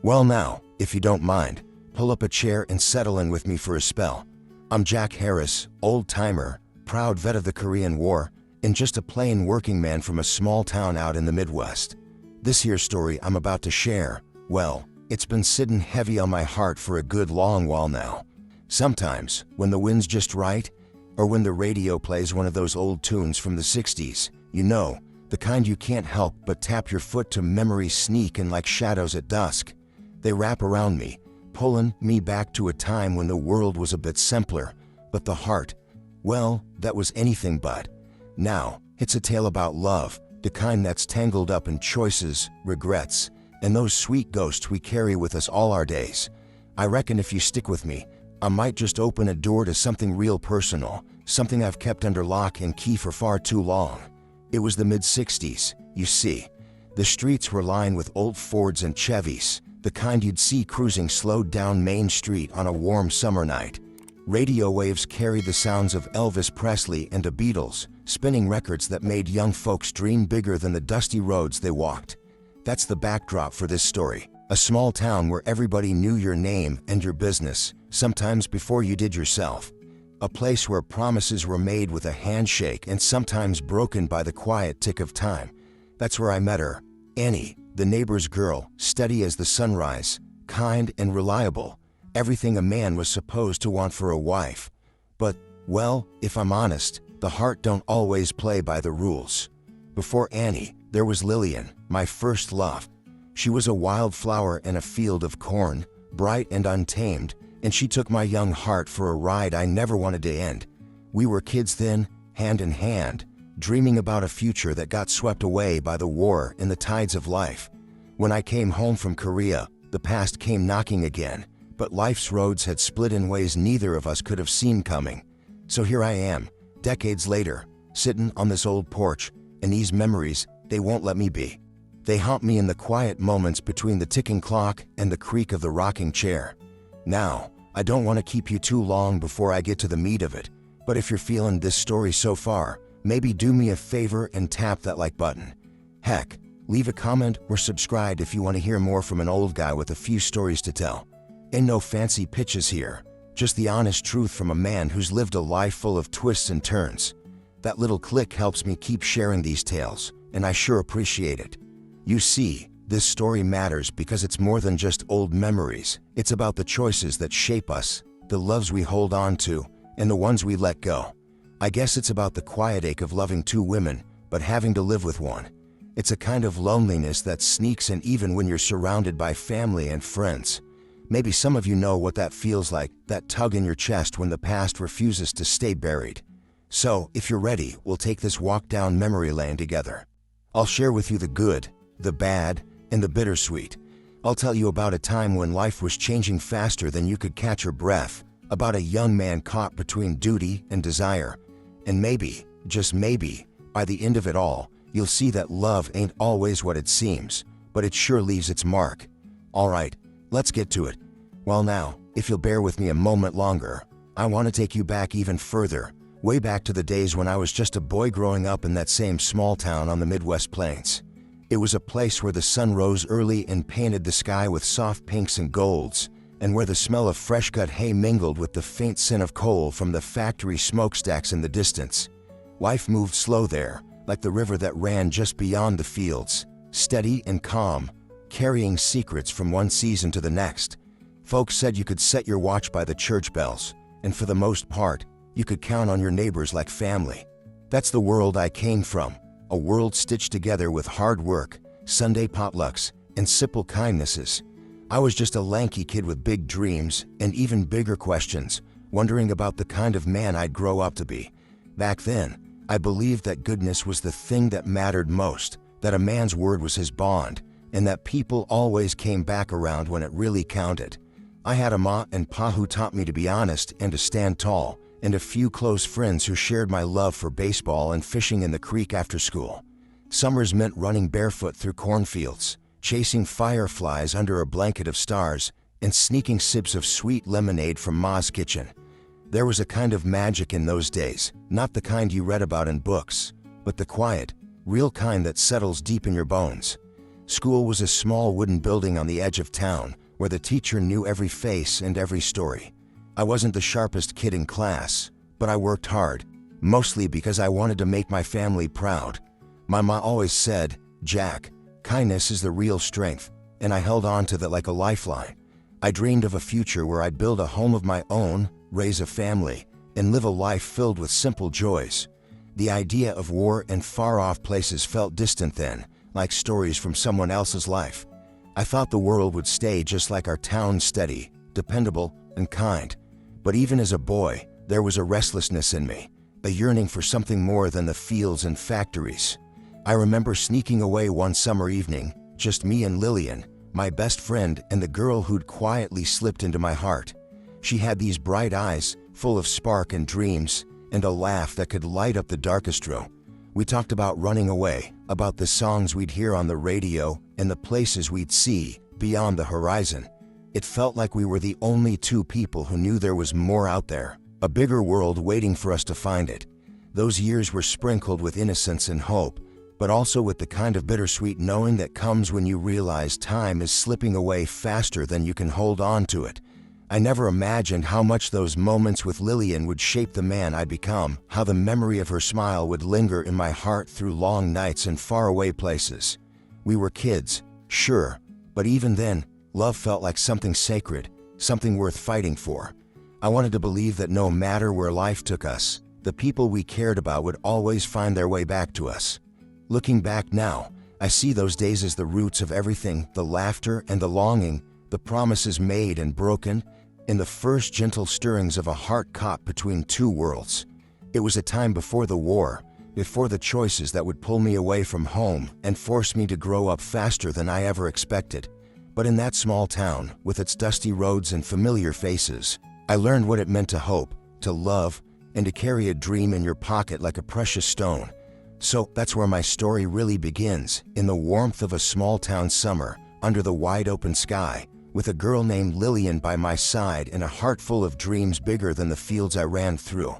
Well now, if you don't mind, pull up a chair and settle in with me for a spell. I'm Jack Harris, old-timer, proud vet of the Korean War, and just a plain working man from a small town out in the Midwest. This here story I'm about to share, well, it's been sitting heavy on my heart for a good long while now. Sometimes, when the wind's just right, or when the radio plays one of those old tunes from the 60s, you know, the kind you can't help but tap your foot to memories sneaking like shadows at dusk. They wrap around me, pulling me back to a time when the world was a bit simpler, but the heart, well, that was anything but. Now, it's a tale about love, the kind that's tangled up in choices, regrets, and those sweet ghosts we carry with us all our days. I reckon if you stick with me, I might just open a door to something real personal, something I've kept under lock and key for far too long. It was the mid-60s, you see. The streets were lined with old Fords and Chevys, the kind you'd see cruising slowed down Main Street on a warm summer night. Radio waves carried the sounds of Elvis Presley and the Beatles, spinning records that made young folks dream bigger than the dusty roads they walked. That's the backdrop for this story. A small town where everybody knew your name and your business, sometimes before you did yourself. A place where promises were made with a handshake and sometimes broken by the quiet tick of time. That's where I met her, Annie, the neighbor's girl, steady as the sunrise, kind and reliable, everything a man was supposed to want for a wife. But, well, if I'm honest, the heart don't always play by the rules. Before Annie, there was Lillian, my first love. She was a wildflower in a field of corn, bright and untamed, and she took my young heart for a ride I never wanted to end. We were kids then, hand in hand, dreaming about a future that got swept away by the war and the tides of life. When I came home from Korea, the past came knocking again, but life's roads had split in ways neither of us could have seen coming. So here I am, decades later, sitting on this old porch, and these memories, they won't let me be. They haunt me in the quiet moments between the ticking clock and the creak of the rocking chair. Now, I don't want to keep you too long before I get to the meat of it, but if you're feeling this story so far, maybe do me a favor and tap that like button. Heck, leave a comment or subscribe if you want to hear more from an old guy with a few stories to tell. Ain't no fancy pitches here, just the honest truth from a man who's lived a life full of twists and turns. That little click helps me keep sharing these tales, and I sure appreciate it. You see, this story matters because it's more than just old memories. It's about the choices that shape us, the loves we hold on to, and the ones we let go. I guess it's about the quiet ache of loving two women, but having to live with one. It's a kind of loneliness that sneaks in even when you're surrounded by family and friends. Maybe some of you know what that feels like, that tug in your chest when the past refuses to stay buried. So, if you're ready, we'll take this walk down memory lane together. I'll share with you the good, the bad, and the bittersweet. I'll tell you about a time when life was changing faster than you could catch your breath, about a young man caught between duty and desire. And maybe, just maybe, by the end of it all, you'll see that love ain't always what it seems, but it sure leaves its mark. Alright, let's get to it. Well now, if you'll bear with me a moment longer, I want to take you back even further, way back to the days when I was just a boy growing up in that same small town on the Midwest Plains. It was a place where the sun rose early and painted the sky with soft pinks and golds, and where the smell of fresh-cut hay mingled with the faint scent of coal from the factory smokestacks in the distance. Life moved slow there, like the river that ran just beyond the fields, steady and calm, carrying secrets from one season to the next. Folks said you could set your watch by the church bells, and for the most part, you could count on your neighbors like family. That's the world I came from. A world stitched together with hard work, Sunday potlucks, and simple kindnesses. I was just a lanky kid with big dreams and even bigger questions, wondering about the kind of man I'd grow up to be. Back then, I believed that goodness was the thing that mattered most, that a man's word was his bond, and that people always came back around when it really counted. I had a ma and pa who taught me to be honest and to stand tall, and a few close friends who shared my love for baseball and fishing in the creek after school. Summers meant running barefoot through cornfields, chasing fireflies under a blanket of stars, and sneaking sips of sweet lemonade from Ma's kitchen. There was a kind of magic in those days, not the kind you read about in books, but the quiet, real kind that settles deep in your bones. School was a small wooden building on the edge of town where the teacher knew every face and every story. I wasn't the sharpest kid in class, but I worked hard, mostly because I wanted to make my family proud. My mom always said, "Jack, kindness is the real strength," and I held on to that like a lifeline. I dreamed of a future where I'd build a home of my own, raise a family, and live a life filled with simple joys. The idea of war and far-off places felt distant then, like stories from someone else's life. I thought the world would stay just like our town, steady, dependable, and kind. But even as a boy, there was a restlessness in me, a yearning for something more than the fields and factories. I remember sneaking away one summer evening, just me and Lillian, my best friend and the girl who'd quietly slipped into my heart. She had these bright eyes, full of spark and dreams, and a laugh that could light up the darkest room. We talked about running away, about the songs we'd hear on the radio, and the places we'd see beyond the horizon. It felt like we were the only two people who knew there was more out there, a bigger world waiting for us to find it. Those years were sprinkled with innocence and hope, but also with the kind of bittersweet knowing that comes when you realize time is slipping away faster than you can hold on to it. I never imagined how much those moments with Lillian would shape the man I'd become, how the memory of her smile would linger in my heart through long nights and faraway places. We were kids, sure, but even then, love felt like something sacred, something worth fighting for. I wanted to believe that no matter where life took us, the people we cared about would always find their way back to us. Looking back now, I see those days as the roots of everything, the laughter and the longing, the promises made and broken, and the first gentle stirrings of a heart caught between two worlds. It was a time before the war, before the choices that would pull me away from home and force me to grow up faster than I ever expected. But in that small town, with its dusty roads and familiar faces, I learned what it meant to hope, to love, and to carry a dream in your pocket like a precious stone. So that's where my story really begins, in the warmth of a small town summer, under the wide open sky, with a girl named Lillian by my side and a heart full of dreams bigger than the fields I ran through.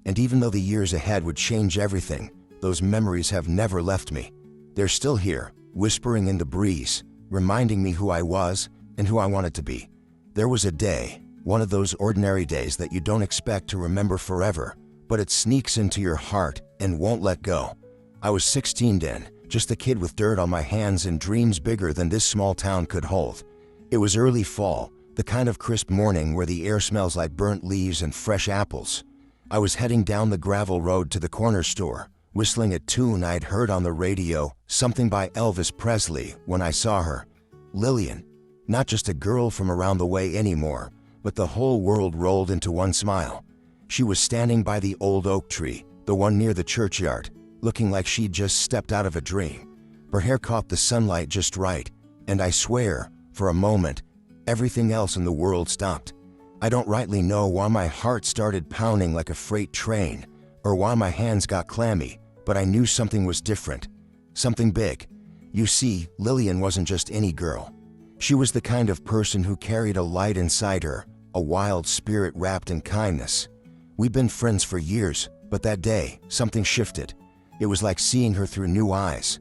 And even though the years ahead would change everything, those memories have never left me. They're still here, whispering in the breeze, reminding me who I was and who I wanted to be. There was a day, one of those ordinary days that you don't expect to remember forever, but it sneaks into your heart and won't let go. I was 16 then, just a kid with dirt on my hands and dreams bigger than this small town could hold. It was early fall, the kind of crisp morning where the air smells like burnt leaves and fresh apples. I was heading down the gravel road to the corner store, whistling a tune I'd heard on the radio, something by Elvis Presley, when I saw her. Lillian, not just a girl from around the way anymore, but the whole world rolled into one smile. She was standing by the old oak tree, the one near the churchyard, looking like she'd just stepped out of a dream. Her hair caught the sunlight just right, and I swear, for a moment, everything else in the world stopped. I don't rightly know why my heart started pounding like a freight train, or why my hands got clammy, but I knew something was different, something big. You see, Lillian wasn't just any girl. She was the kind of person who carried a light inside her, a wild spirit wrapped in kindness. We'd been friends for years, but that day, something shifted. It was like seeing her through new eyes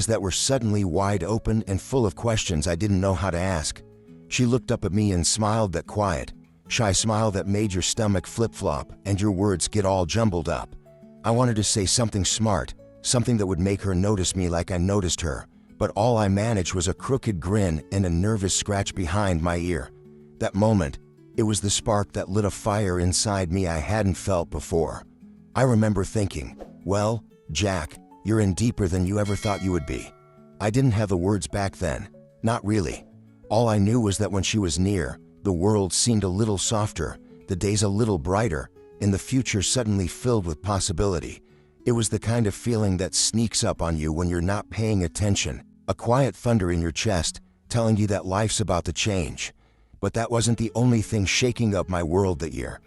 that were suddenly wide open and full of questions I didn't know how to ask. She looked up at me and smiled, that quiet, shy smile that made your stomach flip-flop and your words get all jumbled up. I wanted to say something smart, something that would make her notice me like I noticed her, but all I managed was a crooked grin and a nervous scratch behind my ear. That moment, it was the spark that lit a fire inside me I hadn't felt before. I remember thinking, well, Jack, you're in deeper than you ever thought you would be. I didn't have the words back then, not really. All I knew was that when she was near, the world seemed a little softer, the days a little brighter, and the future suddenly filled with possibility. It was the kind of feeling that sneaks up on you when you're not paying attention, a quiet thunder in your chest, telling you that life's about to change. But that wasn't the only thing shaking up my world that year.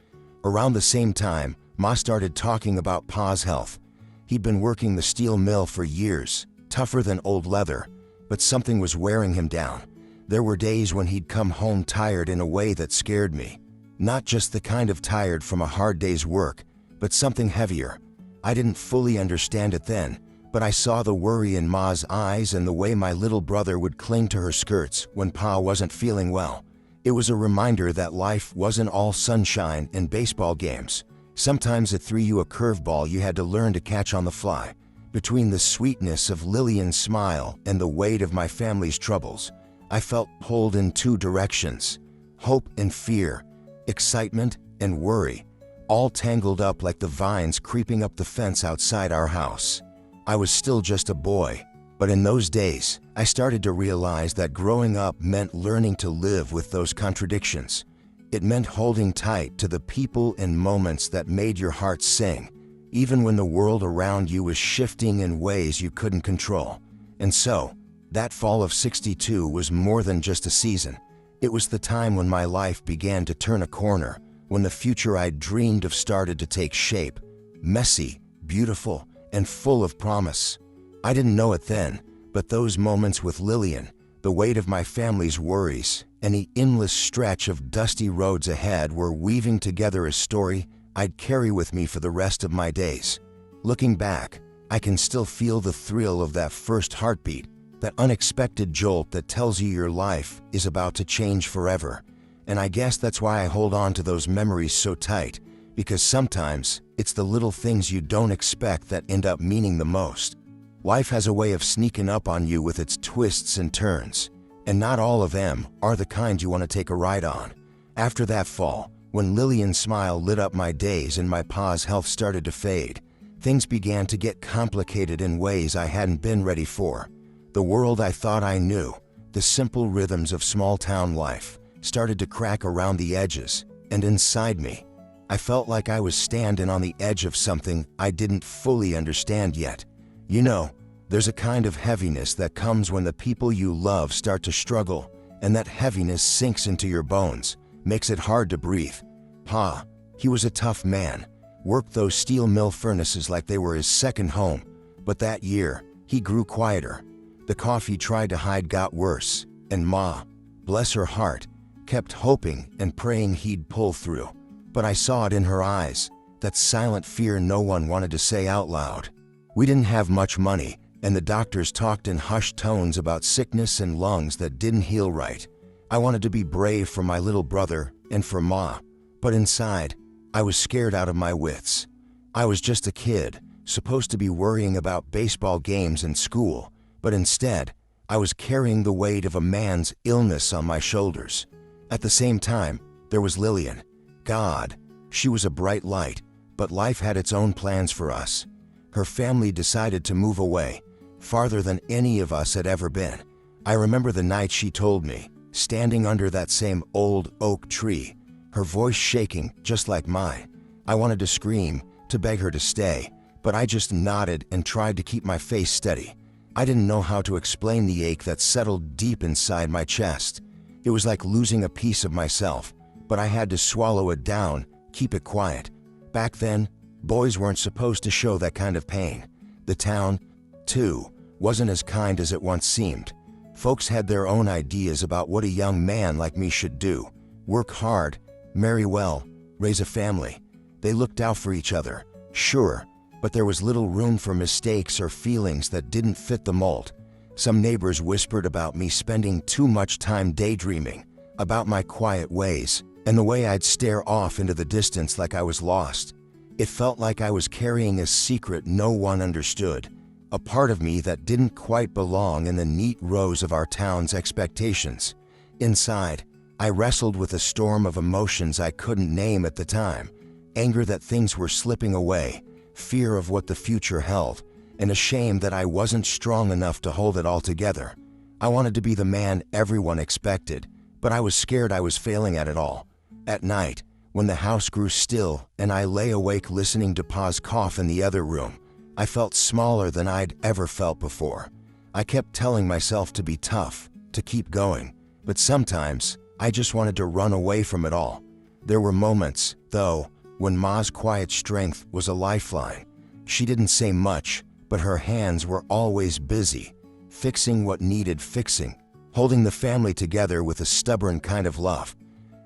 Around the same time, Ma started talking about Pa's health. He'd been working the steel mill for years, tougher than old leather, but something was wearing him down. There were days when he'd come home tired in a way that scared me. Not just the kind of tired from a hard day's work, but something heavier. I didn't fully understand it then, but I saw the worry in Ma's eyes and the way my little brother would cling to her skirts when Pa wasn't feeling well. It was a reminder that life wasn't all sunshine and baseball games. Sometimes it threw you a curveball you had to learn to catch on the fly. Between the sweetness of Lillian's smile and the weight of my family's troubles, I felt pulled in two directions: hope and fear, excitement and worry, all tangled up like the vines creeping up the fence outside our house. I was still just a boy, but in those days, I started to realize that growing up meant learning to live with those contradictions. It meant holding tight to the people and moments that made your heart sing, even when the world around you was shifting in ways you couldn't control. And so, that fall of '62 was more than just a season. It was the time when my life began to turn a corner, when the future I'd dreamed of started to take shape, messy, beautiful, and full of promise. I didn't know it then, but those moments with Lillian, the weight of my family's worries, and the endless stretch of dusty roads ahead were weaving together a story I'd carry with me for the rest of my days. Looking back, I can still feel the thrill of that first heartbeat, that unexpected jolt that tells you your life is about to change forever. And I guess that's why I hold on to those memories so tight, because sometimes it's the little things you don't expect that end up meaning the most. Life has a way of sneaking up on you with its twists and turns, and not all of them are the kind you want to take a ride on. After that fall, when Lillian's smile lit up my days and my pa's health started to fade, things began to get complicated in ways I hadn't been ready for. The world I thought I knew, the simple rhythms of small-town life, started to crack around the edges, and inside me, I felt like I was standing on the edge of something I didn't fully understand yet. You know, there's a kind of heaviness that comes when the people you love start to struggle, and that heaviness sinks into your bones, makes it hard to breathe. Pa, he was a tough man, worked those steel mill furnaces like they were his second home, but that year, he grew quieter. The cough he tried to hide got worse, and Ma, bless her heart, kept hoping and praying he'd pull through. But I saw it in her eyes, that silent fear no one wanted to say out loud. We didn't have much money, and the doctors talked in hushed tones about sickness and lungs that didn't heal right. I wanted to be brave for my little brother and for Ma, but inside, I was scared out of my wits. I was just a kid, supposed to be worrying about baseball games and school, but instead, I was carrying the weight of a man's illness on my shoulders. At the same time, there was Lillian. God, she was a bright light, but life had its own plans for us. Her family decided to move away, farther than any of us had ever been. I remember the night she told me, standing under that same old oak tree, her voice shaking just like mine. I wanted to scream, to beg her to stay, but I just nodded and tried to keep my face steady. I didn't know how to explain the ache that settled deep inside my chest. It was like losing a piece of myself, but I had to swallow it down, keep it quiet. Back then, boys weren't supposed to show that kind of pain. The town, too, wasn't as kind as it once seemed. Folks had their own ideas about what a young man like me should do. Work hard, marry well, raise a family. They looked out for each other, sure, but there was little room for mistakes or feelings that didn't fit the mold. Some neighbors whispered about me spending too much time daydreaming, about my quiet ways, and the way I'd stare off into the distance like I was lost. It felt like I was carrying a secret no one understood, a part of me that didn't quite belong in the neat rows of our town's expectations. Inside, I wrestled with a storm of emotions I couldn't name at the time: anger that things were slipping away, fear of what the future held, and a shame that I wasn't strong enough to hold it all together. I wanted to be the man everyone expected, but I was scared I was failing at it all. At night, when the house grew still and I lay awake listening to Pa's cough in the other room, I felt smaller than I'd ever felt before. I kept telling myself to be tough, to keep going, but sometimes I just wanted to run away from it all. There were moments, though, when Ma's quiet strength was a lifeline. She didn't say much, but her hands were always busy, fixing what needed fixing, holding the family together with a stubborn kind of love.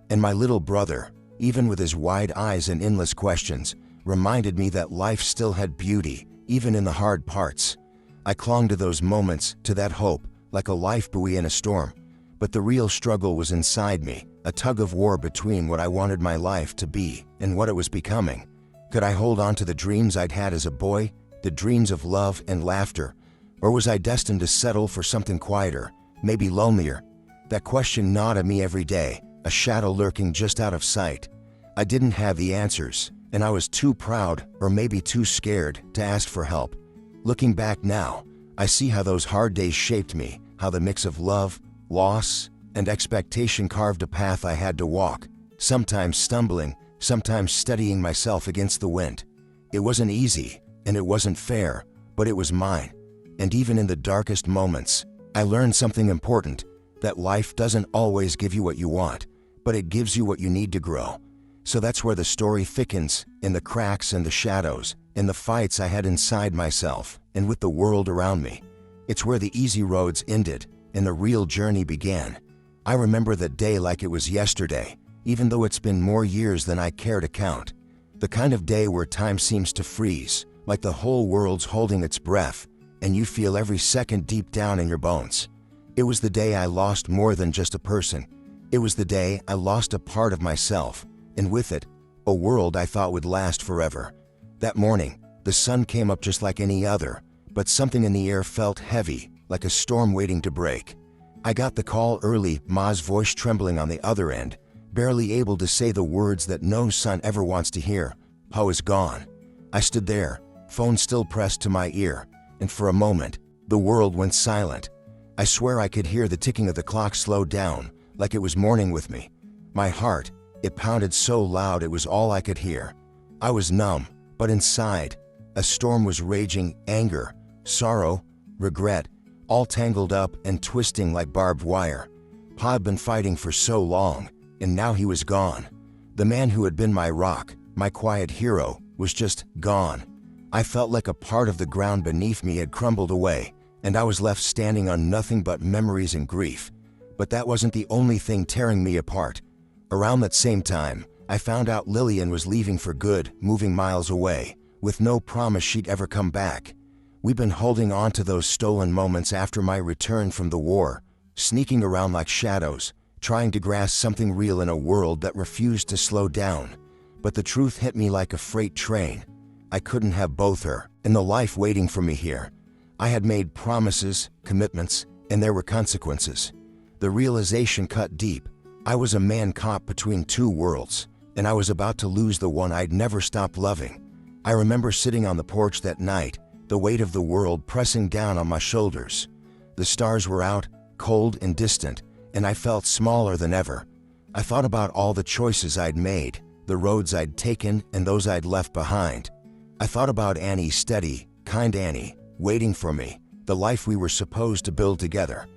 And my little brother, even with his wide eyes and endless questions, reminded me that life still had beauty, even in the hard parts. I clung to those moments, to that hope, like a life buoy in a storm. But the real struggle was inside me, a tug of war between what I wanted my life to be and what it was becoming. Could I hold on to the dreams I'd had as a boy, the dreams of love and laughter, or was I destined to settle for something quieter, maybe lonelier? That question gnawed at me every day, a shadow lurking just out of sight. I didn't have the answers, and I was too proud, or maybe too scared, to ask for help. Looking back now, I see how those hard days shaped me, how the mix of love, loss, and expectation carved a path I had to walk, sometimes stumbling, sometimes steadying myself against the wind. It wasn't easy, and it wasn't fair, but it was mine. And even in the darkest moments, I learned something important, that life doesn't always give you what you want, but it gives you what you need to grow. So that's where the story thickens, in the cracks and the shadows, in the fights I had inside myself, and with the world around me. It's where the easy roads ended, and the real journey began. I remember that day like it was yesterday, even though it's been more years than I care to count. The kind of day where time seems to freeze, like the whole world's holding its breath, and you feel every second deep down in your bones. It was the day I lost more than just a person. It was the day I lost a part of myself, and with it, a world I thought would last forever. That morning, the sun came up just like any other, but something in the air felt heavy, like a storm waiting to break. I got the call early, Ma's voice trembling on the other end, barely able to say the words that no son ever wants to hear. Pa is gone. I stood there, phone still pressed to my ear, and for a moment, the world went silent. I swear I could hear the ticking of the clock slow down, like it was mourning with me. My heart, it pounded so loud it was all I could hear. I was numb, but inside, a storm was raging, anger, sorrow, regret, all tangled up and twisting like barbed wire. Pa had been fighting for so long, and now he was gone. The man who had been my rock, my quiet hero, was just gone. I felt like a part of the ground beneath me had crumbled away, and I was left standing on nothing but memories and grief. But that wasn't the only thing tearing me apart. Around that same time, I found out Lillian was leaving for good, moving miles away, with no promise she'd ever come back. We've been holding on to those stolen moments after my return from the war, sneaking around like shadows, trying to grasp something real in a world that refused to slow down. But the truth hit me like a freight train. I couldn't have both her and the life waiting for me here. I had made promises, commitments, and there were consequences. The realization cut deep. I was a man caught between two worlds, and I was about to lose the one I'd never stopped loving. I remember sitting on the porch that night, the weight of the world pressing down on my shoulders. The stars were out, cold and distant, and I felt smaller than ever. I thought about all the choices I'd made, the roads I'd taken and those I'd left behind. I thought about Annie, steady, kind Annie, waiting for me, the life we were supposed to build together.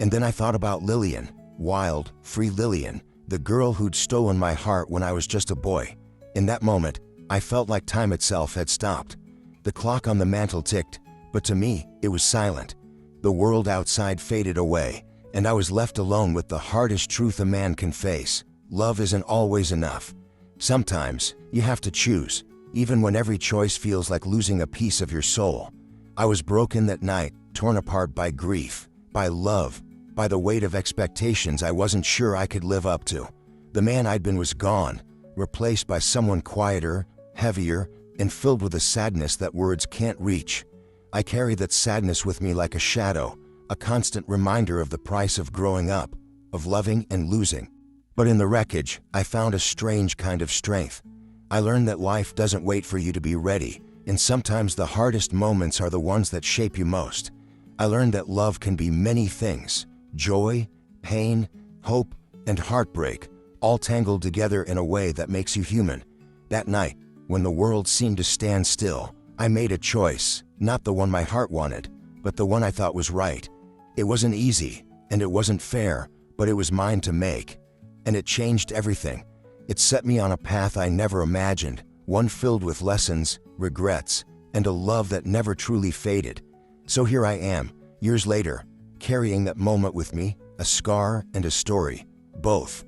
And then I thought about Lillian, wild, free Lillian, the girl who'd stolen my heart when I was just a boy. In that moment, I felt like time itself had stopped. The clock on the mantel ticked, but to me, it was silent. The world outside faded away, and I was left alone with the hardest truth a man can face. Love isn't always enough. Sometimes, you have to choose, even when every choice feels like losing a piece of your soul. I was broken that night, torn apart by grief, by love, by the weight of expectations I wasn't sure I could live up to. The man I'd been was gone, replaced by someone quieter, heavier, and filled with a sadness that words can't reach. I carry that sadness with me like a shadow, a constant reminder of the price of growing up, of loving and losing. But in the wreckage, I found a strange kind of strength. I learned that life doesn't wait for you to be ready, and sometimes the hardest moments are the ones that shape you most. I learned that love can be many things: joy, pain, hope, and heartbreak, all tangled together in a way that makes you human. That night, when the world seemed to stand still, I made a choice, not the one my heart wanted, but the one I thought was right. It wasn't easy, and it wasn't fair, but it was mine to make. And it changed everything. It set me on a path I never imagined, one filled with lessons, regrets, and a love that never truly faded. So here I am, years later, carrying that moment with me, a scar and a story, both.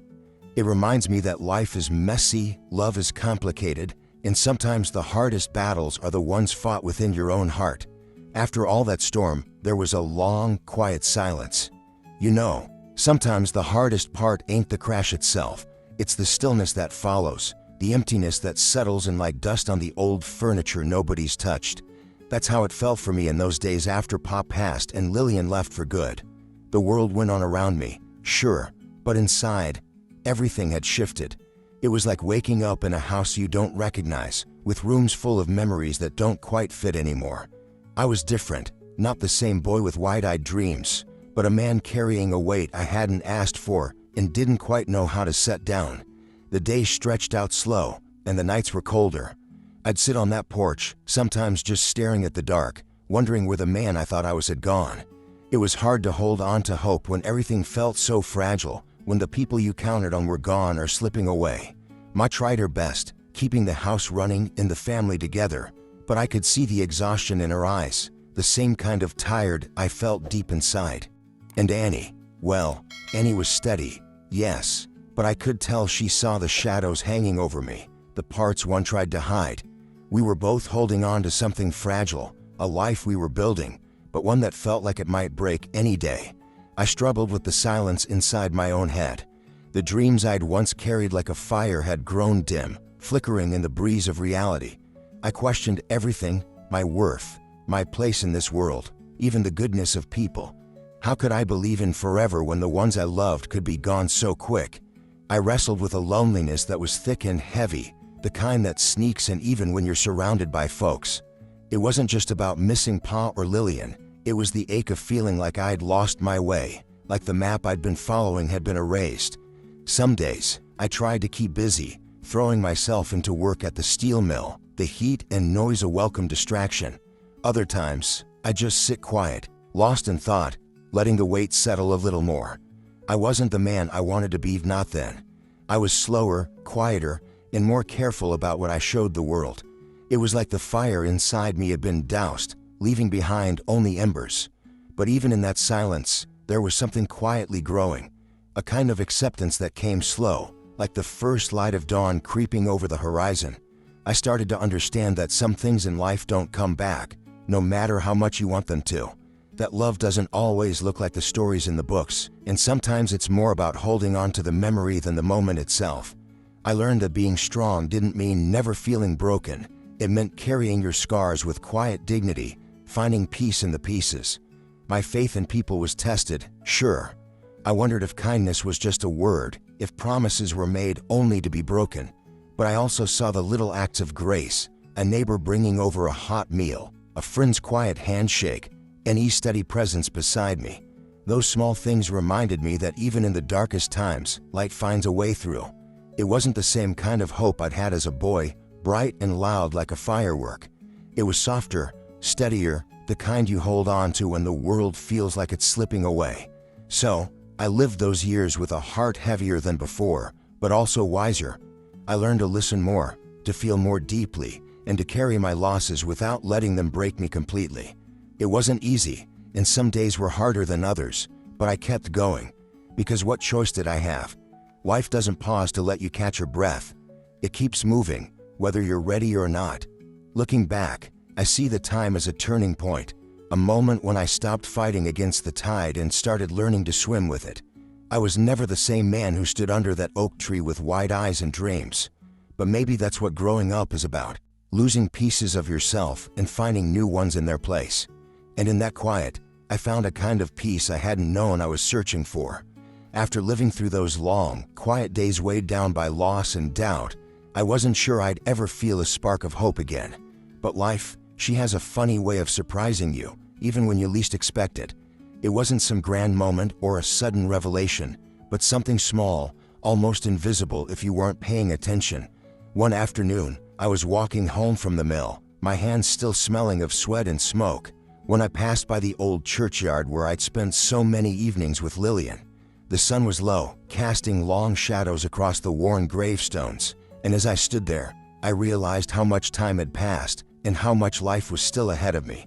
It reminds me that life is messy, love is complicated, and sometimes the hardest battles are the ones fought within your own heart. After all that storm, there was a long, quiet silence. You know, sometimes the hardest part ain't the crash itself, it's the stillness that follows, the emptiness that settles in like dust on the old furniture nobody's touched. That's how it felt for me in those days after Pop passed and Lillian left for good. The world went on around me, sure, but inside, everything had shifted. It was like waking up in a house you don't recognize, with rooms full of memories that don't quite fit anymore. I was different, not the same boy with wide-eyed dreams, but a man carrying a weight I hadn't asked for and didn't quite know how to set down. The days stretched out slow, and the nights were colder. I'd sit on that porch, sometimes just staring at the dark, wondering where the man I thought I was had gone. It was hard to hold on to hope when everything felt so fragile, when the people you counted on were gone or slipping away. Ma tried her best, keeping the house running and the family together, but I could see the exhaustion in her eyes, the same kind of tired I felt deep inside. And Annie, well, Annie was steady, yes, but I could tell she saw the shadows hanging over me, the parts one tried to hide. We were both holding on to something fragile, a life we were building, but one that felt like it might break any day. I struggled with the silence inside my own head. The dreams I'd once carried like a fire had grown dim, flickering in the breeze of reality. I questioned everything, my worth, my place in this world, even the goodness of people. How could I believe in forever when the ones I loved could be gone so quick? I wrestled with a loneliness that was thick and heavy, the kind that sneaks in even when you're surrounded by folks. It wasn't just about missing Pa or Lillian, it was the ache of feeling like I'd lost my way, like the map I'd been following had been erased. Some days, I tried to keep busy, throwing myself into work at the steel mill, the heat and noise a welcome distraction. Other times, I'd just sit quiet, lost in thought, letting the weight settle a little more. I wasn't the man I wanted to be, not then. I was slower, quieter, and more careful about what I showed the world. It was like the fire inside me had been doused, leaving behind only embers. But even in that silence, there was something quietly growing, a kind of acceptance that came slow, like the first light of dawn creeping over the horizon. I started to understand that some things in life don't come back, no matter how much you want them to. That love doesn't always look like the stories in the books, and sometimes it's more about holding on to the memory than the moment itself. I learned that being strong didn't mean never feeling broken. It meant carrying your scars with quiet dignity, finding peace in the pieces. My faith in people was tested, sure. I wondered if kindness was just a word, if promises were made only to be broken. But I also saw the little acts of grace, a neighbor bringing over a hot meal, a friend's quiet handshake, any steady presence beside me. Those small things reminded me that even in the darkest times, light finds a way through. It wasn't the same kind of hope I'd had as a boy, bright and loud like a firework. It was softer, steadier, the kind you hold on to when the world feels like it's slipping away. So, I lived those years with a heart heavier than before, but also wiser. I learned to listen more, to feel more deeply, and to carry my losses without letting them break me completely. It wasn't easy, and some days were harder than others, but I kept going. Because what choice did I have? Life doesn't pause to let you catch your breath. It keeps moving, whether you're ready or not. Looking back, I see the time as a turning point, a moment when I stopped fighting against the tide and started learning to swim with it. I was never the same man who stood under that oak tree with wide eyes and dreams. But maybe that's what growing up is about, losing pieces of yourself and finding new ones in their place. And in that quiet, I found a kind of peace I hadn't known I was searching for. After living through those long, quiet days weighed down by loss and doubt, I wasn't sure I'd ever feel a spark of hope again. But life, she has a funny way of surprising you, even when you least expect it. It wasn't some grand moment or a sudden revelation, but something small, almost invisible if you weren't paying attention. One afternoon, I was walking home from the mill, my hands still smelling of sweat and smoke, when I passed by the old churchyard where I'd spent so many evenings with Lillian. The sun was low, casting long shadows across the worn gravestones, and as I stood there, I realized how much time had passed and how much life was still ahead of me.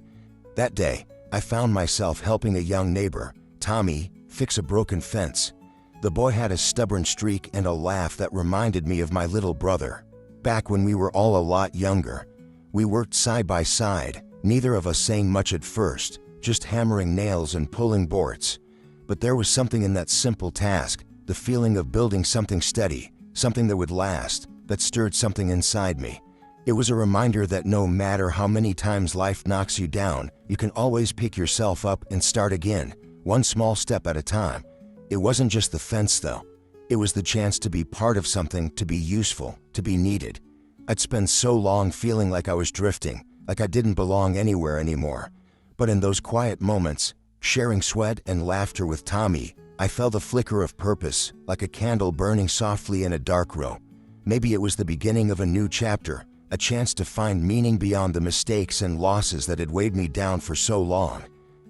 That day, I found myself helping a young neighbor, Tommy, fix a broken fence. The boy had a stubborn streak and a laugh that reminded me of my little brother. Back when we were all a lot younger, we worked side by side, neither of us saying much at first, just hammering nails and pulling boards. But there was something in that simple task, the feeling of building something steady, something that would last, that stirred something inside me. It was a reminder that no matter how many times life knocks you down, you can always pick yourself up and start again, one small step at a time. It wasn't just the fence though. It was the chance to be part of something, to be useful, to be needed. I'd spent so long feeling like I was drifting, like I didn't belong anywhere anymore. But in those quiet moments, sharing sweat and laughter with Tommy, I felt a flicker of purpose, like a candle burning softly in a dark room. Maybe it was the beginning of a new chapter, a chance to find meaning beyond the mistakes and losses that had weighed me down for so long.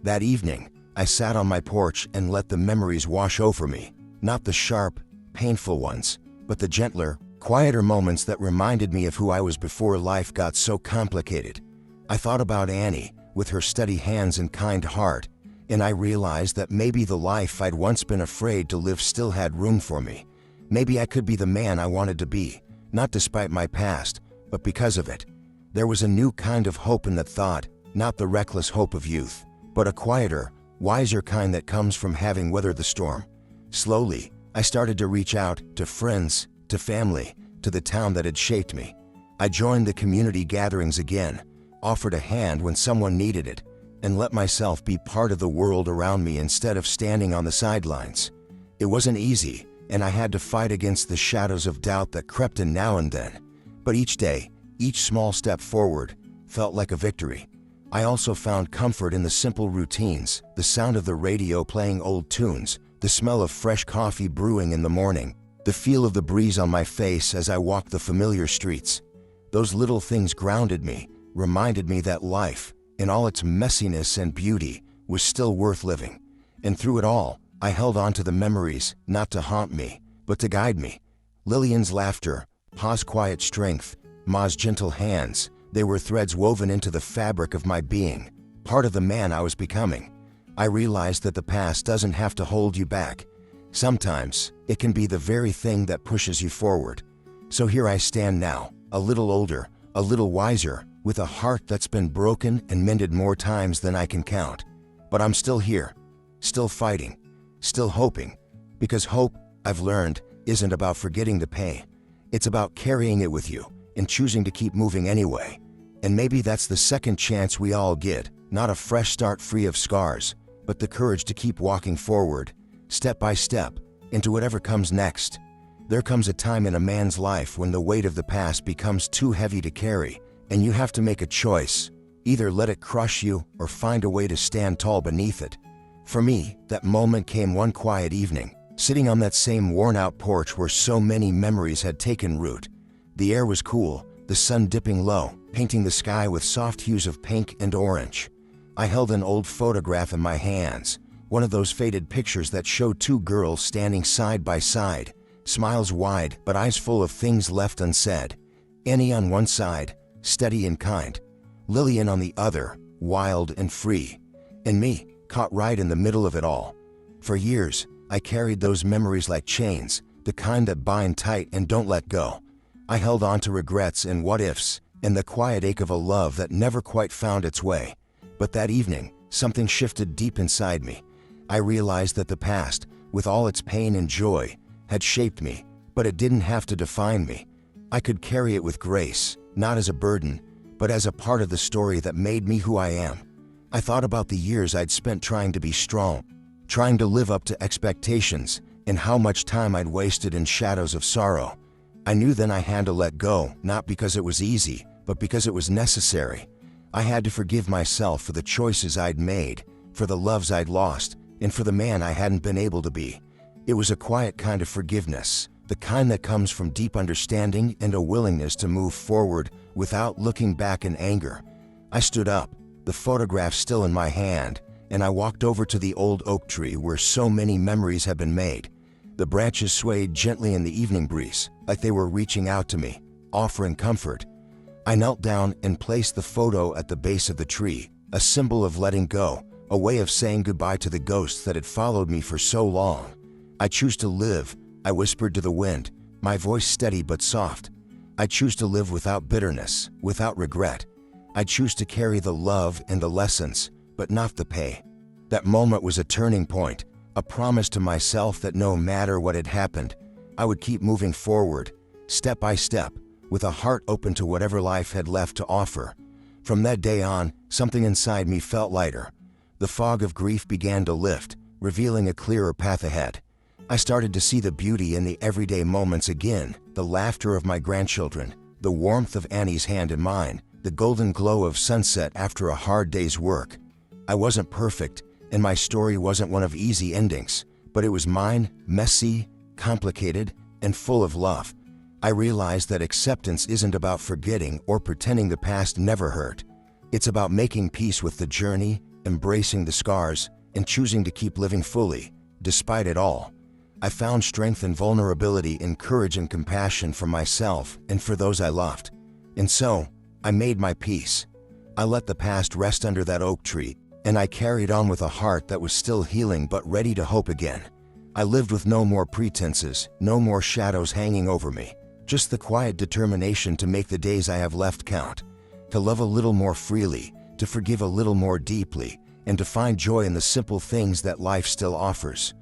That evening, I sat on my porch and let the memories wash over me, not the sharp, painful ones, but the gentler, quieter moments that reminded me of who I was before life got so complicated. I thought about Annie, with her steady hands and kind heart, and I realized that maybe the life I'd once been afraid to live still had room for me. Maybe I could be the man I wanted to be, not despite my past, but because of it. There was a new kind of hope in that thought, not the reckless hope of youth, but a quieter, wiser kind that comes from having weathered the storm. Slowly, I started to reach out to friends, to family, to the town that had shaped me. I joined the community gatherings again, offered a hand when someone needed it, and let myself be part of the world around me instead of standing on the sidelines. It wasn't easy, and I had to fight against the shadows of doubt that crept in now and then. But each day, each small step forward, felt like a victory. I also found comfort in the simple routines, the sound of the radio playing old tunes, the smell of fresh coffee brewing in the morning, the feel of the breeze on my face as I walked the familiar streets. Those little things grounded me, reminded me that life, in all its messiness and beauty, was still worth living. And through it all, I held on to the memories, not to haunt me, but to guide me. Lillian's laughter, Pa's quiet strength, Ma's gentle hands, they were threads woven into the fabric of my being, part of the man I was becoming. I realized that the past doesn't have to hold you back. Sometimes, it can be the very thing that pushes you forward. So here I stand now, a little older, a little wiser, with a heart that's been broken and mended more times than I can count. But I'm still here, still fighting, still hoping, because hope, I've learned, isn't about forgetting the pain. It's about carrying it with you and choosing to keep moving anyway. And maybe that's the second chance we all get, not a fresh start free of scars, but the courage to keep walking forward, step by step, into whatever comes next. There comes a time in a man's life when the weight of the past becomes too heavy to carry, and you have to make a choice, either let it crush you or find a way to stand tall beneath it. For me, that moment came one quiet evening, sitting on that same worn-out porch where so many memories had taken root. The air was cool, the sun dipping low, painting the sky with soft hues of pink and orange. I held an old photograph in my hands, one of those faded pictures that show two girls standing side by side, smiles wide but eyes full of things left unsaid. Annie on one side, steady and kind, Lillian on the other, wild and free, and me, caught right in the middle of it all. For years, I carried those memories like chains, the kind that bind tight and don't let go. I held on to regrets and what-ifs, and the quiet ache of a love that never quite found its way. But that evening, something shifted deep inside me. I realized that the past, with all its pain and joy, had shaped me, but it didn't have to define me. I could carry it with grace, not as a burden, but as a part of the story that made me who I am. I thought about the years I'd spent trying to be strong, trying to live up to expectations, and how much time I'd wasted in shadows of sorrow. I knew then I had to let go, not because it was easy, but because it was necessary. I had to forgive myself for the choices I'd made, for the loves I'd lost, and for the man I hadn't been able to be. It was a quiet kind of forgiveness, the kind that comes from deep understanding and a willingness to move forward without looking back in anger. I stood up, the photograph still in my hand, and I walked over to the old oak tree where so many memories had been made. The branches swayed gently in the evening breeze, like they were reaching out to me, offering comfort. I knelt down and placed the photo at the base of the tree, a symbol of letting go, a way of saying goodbye to the ghosts that had followed me for so long. I choose to live, I whispered to the wind, my voice steady but soft. I choose to live without bitterness, without regret. I choose to carry the love and the lessons, but not the pay. That moment was a turning point, a promise to myself that no matter what had happened, I would keep moving forward, step by step, with a heart open to whatever life had left to offer. From that day on, something inside me felt lighter. The fog of grief began to lift, revealing a clearer path ahead. I started to see the beauty in the everyday moments again, the laughter of my grandchildren, the warmth of Annie's hand in mine, the golden glow of sunset after a hard day's work. I wasn't perfect, and my story wasn't one of easy endings, but it was mine, messy, complicated, and full of love. I realized that acceptance isn't about forgetting or pretending the past never hurt. It's about making peace with the journey, embracing the scars, and choosing to keep living fully, despite it all. I found strength and vulnerability in courage and compassion for myself and for those I loved. And so, I made my peace. I let the past rest under that oak tree, and I carried on with a heart that was still healing but ready to hope again. I lived with no more pretenses, no more shadows hanging over me, just the quiet determination to make the days I have left count, to love a little more freely, to forgive a little more deeply, and to find joy in the simple things that life still offers.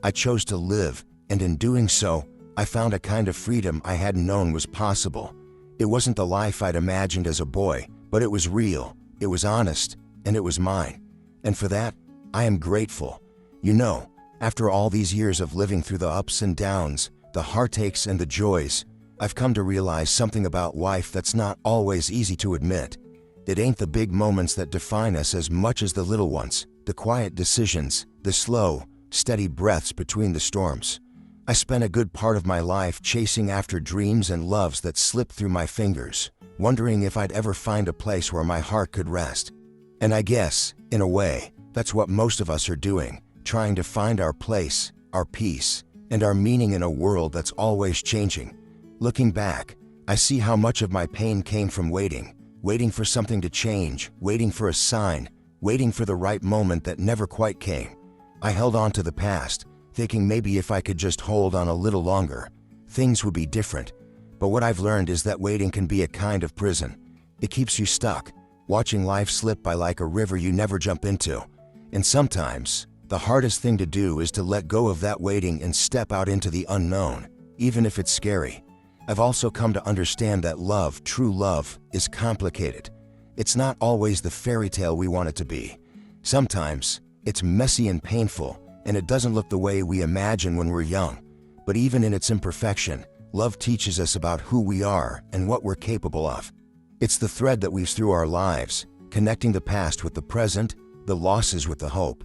I chose to live, and in doing so, I found a kind of freedom I hadn't known was possible. It wasn't the life I'd imagined as a boy, but it was real, it was honest, and it was mine. And for that, I am grateful. You know, after all these years of living through the ups and downs, the heartaches and the joys, I've come to realize something about life that's not always easy to admit. It ain't the big moments that define us as much as the little ones, the quiet decisions, the slow, steady breaths between the storms. I spent a good part of my life chasing after dreams and loves that slipped through my fingers, wondering if I'd ever find a place where my heart could rest. And I guess, in a way, that's what most of us are doing, trying to find our place, our peace, and our meaning in a world that's always changing. Looking back, I see how much of my pain came from waiting for something to change, waiting for a sign, waiting for the right moment that never quite came. I held on to the past, thinking maybe if I could just hold on a little longer, things would be different. But what I've learned is that waiting can be a kind of prison. It keeps you stuck, watching life slip by like a river you never jump into. And sometimes, the hardest thing to do is to let go of that waiting and step out into the unknown, even if it's scary. I've also come to understand that love, true love, is complicated. It's not always the fairy tale we want it to be. Sometimes, it's messy and painful, and it doesn't look the way we imagine when we're young. But even in its imperfection, love teaches us about who we are and what we're capable of. It's the thread that weaves through our lives, connecting the past with the present, the losses with the hope.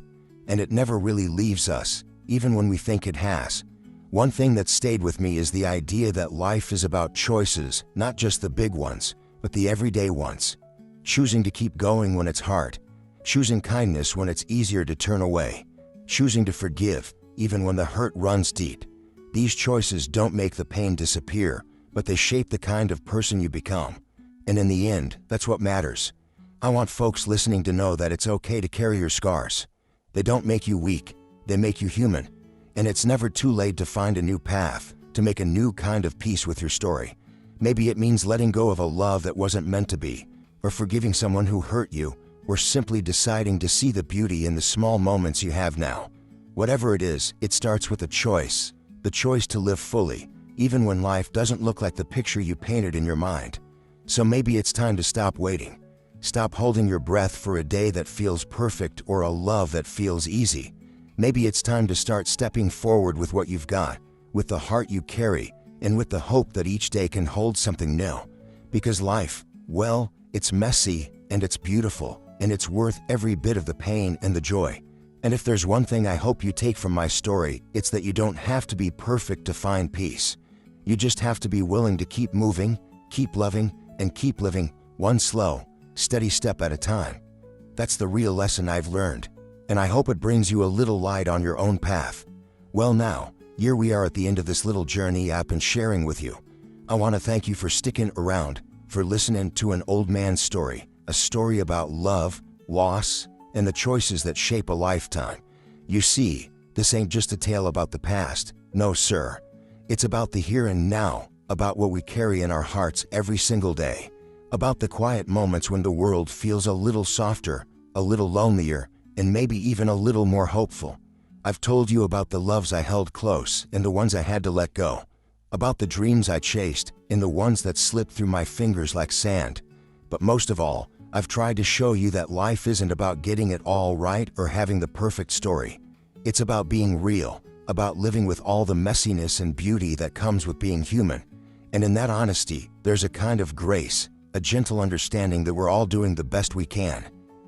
And it never really leaves us, even when we think it has. One thing that stayed with me is the idea that life is about choices, not just the big ones, but the everyday ones. Choosing to keep going when it's hard. Choosing kindness when it's easier to turn away. Choosing to forgive, even when the hurt runs deep. These choices don't make the pain disappear, but they shape the kind of person you become. And in the end, that's what matters. I want folks listening to know that it's okay to carry your scars. They don't make you weak, they make you human. And it's never too late to find a new path, to make a new kind of peace with your story. Maybe it means letting go of a love that wasn't meant to be, or forgiving someone who hurt you, or simply deciding to see the beauty in the small moments you have now. Whatever it is, it starts with a choice, the choice to live fully, even when life doesn't look like the picture you painted in your mind. So maybe it's time to stop waiting. Stop holding your breath for a day that feels perfect or a love that feels easy. Maybe it's time to start stepping forward with what you've got, with the heart you carry, and with the hope that each day can hold something new. Because life, well, it's messy, and it's beautiful, and it's worth every bit of the pain and the joy. And if there's one thing I hope you take from my story, it's that you don't have to be perfect to find peace. You just have to be willing to keep moving, keep loving, and keep living, one slow, steady step at a time. That's the real lesson I've learned, and I hope it brings you a little light on your own path. Well now, here we are at the end of this little journey I've been sharing with you. I want to thank you for sticking around, for listening to an old man's story, a story about love, loss, and the choices that shape a lifetime. You see, this ain't just a tale about the past, no sir. It's about the here and now, about what we carry in our hearts every single day. about the quiet moments when the world feels a little softer, a little lonelier, and maybe even a little more hopeful. I've told you about the loves I held close and the ones I had to let go, about the dreams I chased and the ones that slipped through my fingers like sand. But most of all, I've tried to show you that life isn't about getting it all right or having the perfect story. It's about being real, about living with all the messiness and beauty that comes with being human. And in that honesty, there's a kind of grace, a gentle understanding that we're all doing the best we can.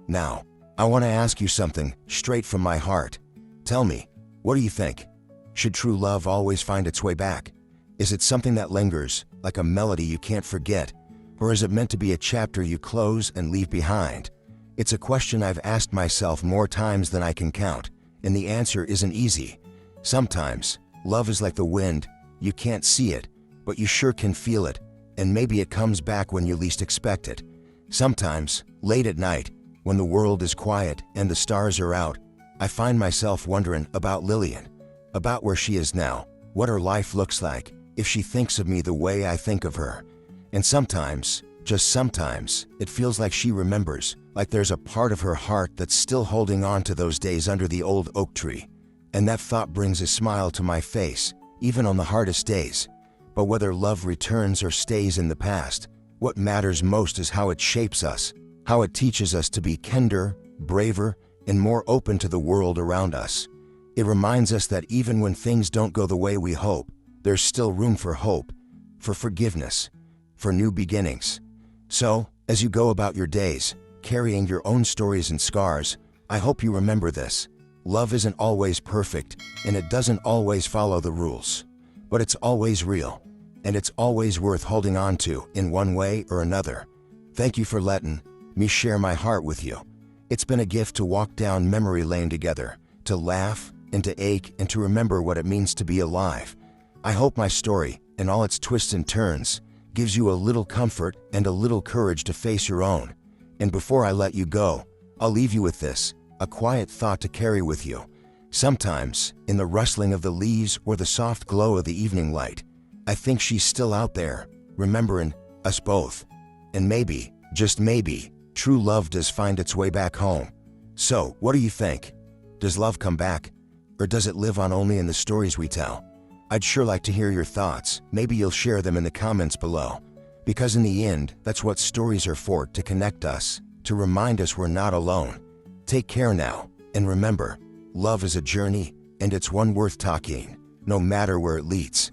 Now, I want to ask you something straight from my heart. Tell me, what do you think? Should true love always find its way back? Is it something that lingers, like a melody you can't forget? Or is it meant to be a chapter you close and leave behind? It's a question I've asked myself more times than I can count, and the answer isn't easy. Sometimes, love is like the wind. You can't see it, but you sure can feel it, and maybe it comes back when you least expect it. Sometimes, late at night, when the world is quiet and the stars are out, I find myself wondering about Lillian, about where she is now, what her life looks like, if she thinks of me the way I think of her. And sometimes, just sometimes, it feels like she remembers, like there's a part of her heart that's still holding on to those days under the old oak tree. And that thought brings a smile to my face, even on the hardest days. But whether love returns or stays in the past, what matters most is how it shapes us, how it teaches us to be kinder, braver, and more open to the world around us. It reminds us that even when things don't go the way we hope, there's still room for hope, for forgiveness, for new beginnings. So, as you go about your days, carrying your own stories and scars, I hope you remember this. Love isn't always perfect, and it doesn't always follow the rules. But it's always real, and it's always worth holding on to in one way or another. Thank you for letting me share my heart with you. It's been a gift to walk down memory lane together, to laugh and to ache and to remember what it means to be alive. I hope my story, and all its twists and turns, gives you a little comfort and a little courage to face your own. And before I let you go, I'll leave you with this, a quiet thought to carry with you. Sometimes, in the rustling of the leaves or the soft glow of the evening light, I think she's still out there, remembering us both. And maybe, just maybe, true love does find its way back home. So, what do you think? Does love come back? Or does it live on only in the stories we tell? I'd sure like to hear your thoughts. Maybe you'll share them in the comments below. Because in the end, that's what stories are for, to connect us, to remind us we're not alone. Take care now, and remember, love is a journey, and it's one worth talking, no matter where it leads.